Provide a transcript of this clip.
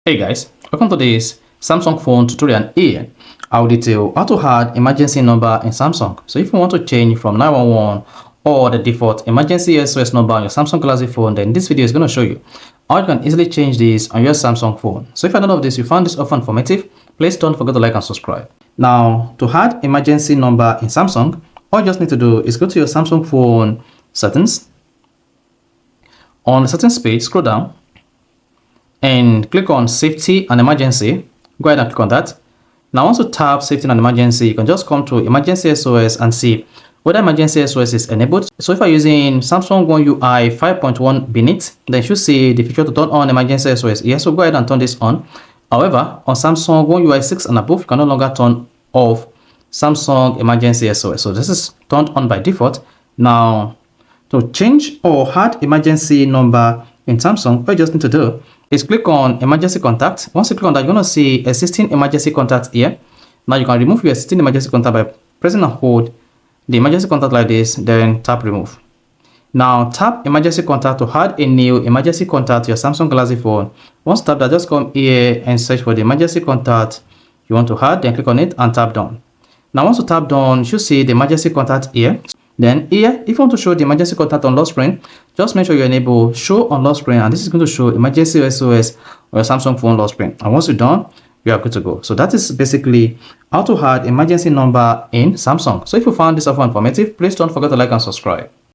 Hey guys, welcome to this Samsung phone tutorial. Here I'll detail how to add emergency number in Samsung. So if you want to change from 911 or the default emergency SOS number on your Samsung Galaxy phone, then this video is going to show you how you can easily change this on your Samsung phone. So if I don't know this, you found this often informative, please don't forget to like and subscribe. Now, to add emergency number in Samsung, all you just need to do is go to your Samsung phone settings. On the settings page, scroll down and click on safety and emergency. Go ahead and click on that. Now once you tap safety and emergency, you can just come to emergency SOS and see whether emergency SOS is enabled. So if you're using Samsung One UI 5.1 beneath, then you should see the feature to turn on emergency SOS here. So go ahead and turn this on. However, on Samsung One UI 6 and above, you can no longer turn off Samsung emergency SOS. So this is turned on by default. Now to change or add emergency number in Samsung, what you just need to do is click on emergency contact. Once you click on that, you're going to see existing emergency contact here. Now you can remove your existing emergency contact by pressing and hold the emergency contact like this, then tap remove. Now tap emergency contact to add a new emergency contact to your Samsung Galaxy phone. Once you tap that, just come here and search for the emergency contact you want to add, then click on it and tap done. Now once you tap done, you should see the emergency contact here. Then here, if you want to show the emergency contact on lock screen, just make sure you enable show on lock screen, and this is going to show emergency SOS on your Samsung phone lock screen. And once you're done, you are good to go. So that is basically how to add emergency number in Samsung. So if you found this offer informative, please don't forget to like and subscribe.